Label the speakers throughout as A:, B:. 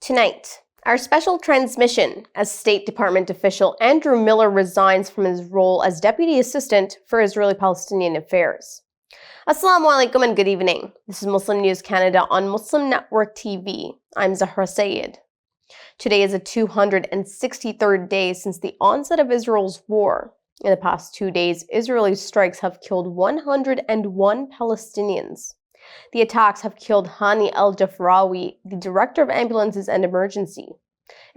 A: Tonight, our special transmission as State Department official Andrew Miller resigns from his role as Deputy Assistant for Israeli-Palestinian Affairs. Assalamu alaikum and good evening. This is Muslim News Canada on Muslim Network TV. I'm Zahra Sayed. Today is the 263rd day since the onset of Israel's war. In the past 2 days, Israeli strikes have killed 101 Palestinians. The attacks have killed Hani El-Jafrawi, the director of ambulances and emergency.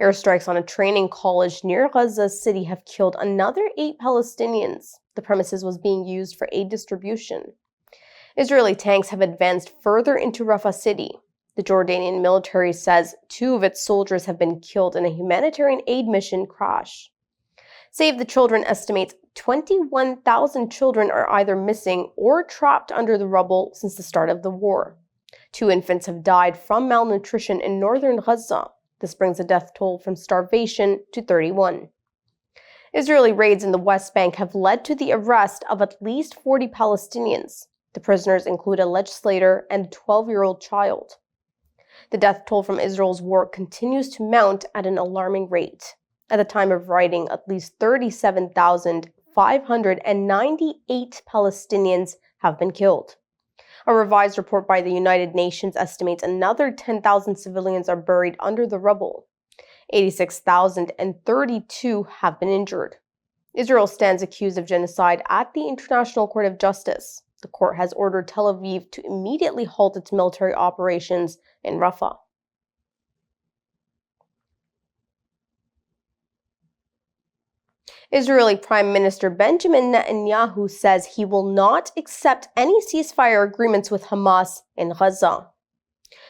A: Airstrikes on a training college near Gaza City have killed another 8 Palestinians. The premises was being used for aid distribution. Israeli tanks have advanced further into Rafah City. The Jordanian military says 2 of its soldiers have been killed in a humanitarian aid mission crash. Save the Children estimates 21,000 children are either missing or trapped under the rubble since the start of the war. 2 infants have died from malnutrition in northern Gaza. This brings the death toll from starvation to 31. Israeli raids in the West Bank have led to the arrest of at least 40 Palestinians. The prisoners include a legislator and a 12-year-old child. The death toll from Israel's war continues to mount at an alarming rate. At the time of writing, at least 37,598 Palestinians have been killed. A revised report by the United Nations estimates another 10,000 civilians are buried under the rubble. 86,032 have been injured. Israel stands accused of genocide at the International Court of Justice. The court has ordered Tel Aviv to immediately halt its military operations in Rafah. Israeli Prime Minister Benjamin Netanyahu says he will not accept any ceasefire agreements with Hamas in Gaza.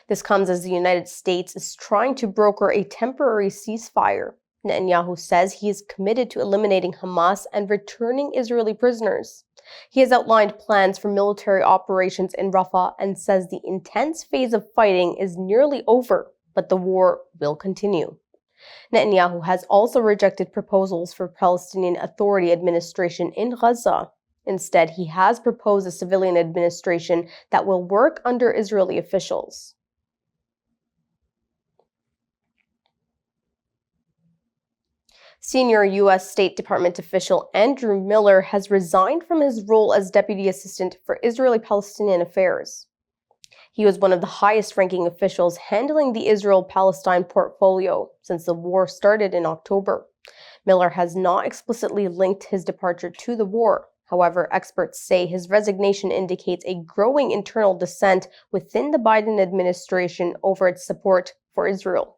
A: This comes as the United States is trying to broker a temporary ceasefire. Netanyahu says he is committed to eliminating Hamas and returning Israeli prisoners. He has outlined plans for military operations in Rafah and says the intense phase of fighting is nearly over, but the war will continue. Netanyahu has also rejected proposals for Palestinian Authority administration in Gaza. Instead, he has proposed a civilian administration that will work under Israeli officials. Senior U.S. State Department official Andrew Miller has resigned from his role as Deputy Assistant for Israeli-Palestinian Affairs. He was one of the highest-ranking officials handling the Israel-Palestine portfolio since the war started in October. Miller has not explicitly linked his departure to the war. However, experts say his resignation indicates a growing internal dissent within the Biden administration over its support for Israel.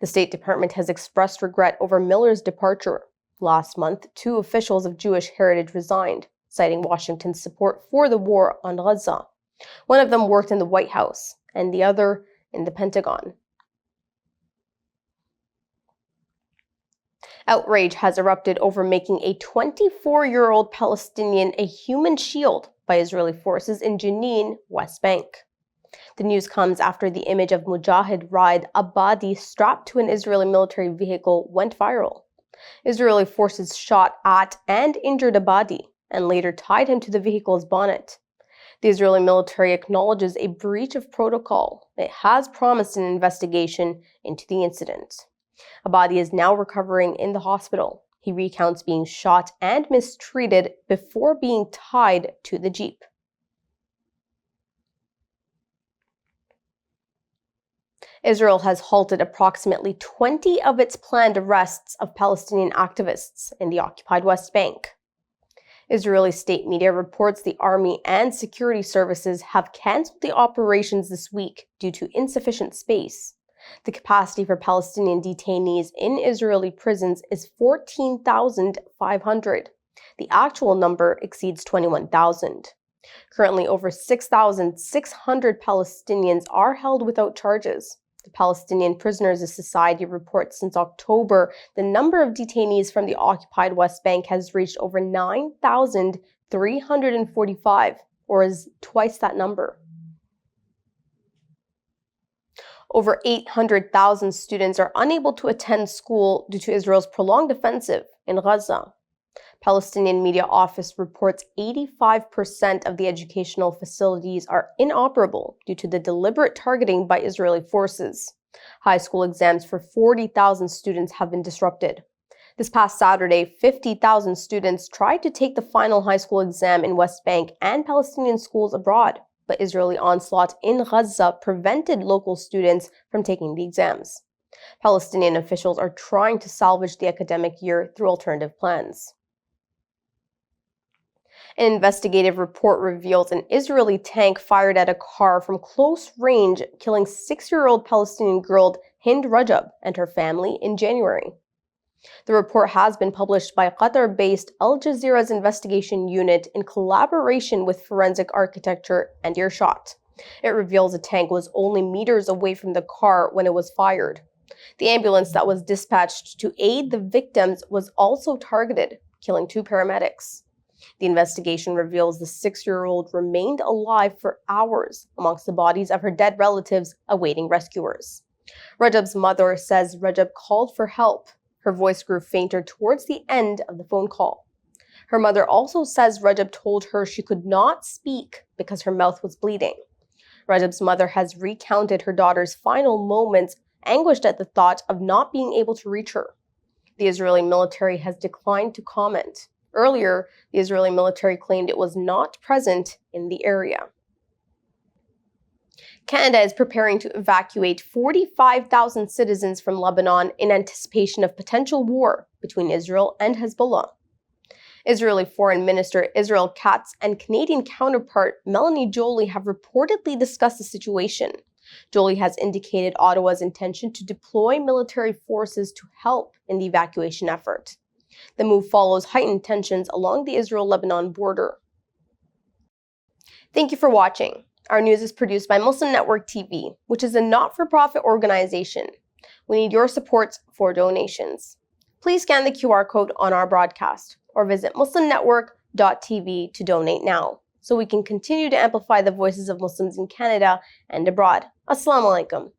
A: The State Department has expressed regret over Miller's departure. Last month, 2 officials of Jewish heritage resigned, citing Washington's support for the war on Gaza. One of them worked in the White House, and the other in the Pentagon. Outrage has erupted over making a 24-year-old Palestinian a human shield by Israeli forces in Jenin, West Bank. The news comes after the image of Mujahid Raed Abadi strapped to an Israeli military vehicle went viral. Israeli forces shot at and injured Abadi, and later tied him to the vehicle's bonnet. The Israeli military acknowledges a breach of protocol. It has promised an investigation into the incident. Abadi is now recovering in the hospital. He recounts being shot and mistreated before being tied to the jeep. Israel has halted approximately 20 of its planned arrests of Palestinian activists in the occupied West Bank. Israeli state media reports the army and security services have canceled the operations this week due to insufficient space. The capacity for Palestinian detainees in Israeli prisons is 14,500. The actual number exceeds 21,000. Currently, over 6,600 Palestinians are held without charges. The Palestinian Prisoners Society reports since October, the number of detainees from the occupied West Bank has reached over 9,345, or is twice that number. Over 800,000 students are unable to attend school due to Israel's prolonged offensive in Gaza. Palestinian Media Office reports 85% of the educational facilities are inoperable due to the deliberate targeting by Israeli forces. High school exams for 40,000 students have been disrupted. This past Saturday, 50,000 students tried to take the final high school exam in West Bank and Palestinian schools abroad, but Israeli onslaught in Gaza prevented local students from taking the exams. Palestinian officials are trying to salvage the academic year through alternative plans. An investigative report reveals an Israeli tank fired at a car from close range, killing 6-year-old Palestinian girl Hind Rajab and her family in January. The report has been published by Qatar-based Al Jazeera's investigation unit in collaboration with Forensic Architecture and Earshot. It reveals a tank was only meters away from the car when it was fired. The ambulance that was dispatched to aid the victims was also targeted, killing 2 paramedics. The investigation reveals the 6-year-old remained alive for hours amongst the bodies of her dead relatives awaiting rescuers. Rajab's mother says Rajab called for help. Her voice grew fainter towards the end of the phone call. Her mother also says Rajab told her she could not speak because her mouth was bleeding. Rajab's mother has recounted her daughter's final moments, anguished at the thought of not being able to reach her. The Israeli military has declined to comment. Earlier, the Israeli military claimed it was not present in the area. Canada is preparing to evacuate 45,000 citizens from Lebanon in anticipation of potential war between Israel and Hezbollah. Israeli Foreign Minister Israel Katz and Canadian counterpart Melanie Joly have reportedly discussed the situation. Joly has indicated Ottawa's intention to deploy military forces to help in the evacuation effort. The move follows heightened tensions along the Israel-Lebanon border. Thank you for watching. Our news is produced by Muslim Network TV, which is a not-for-profit organization. We need your support for donations. Please scan the QR code on our broadcast or visit muslimnetwork.tv to donate now, so we can continue to amplify the voices of Muslims in Canada and abroad. Assalamu alaikum.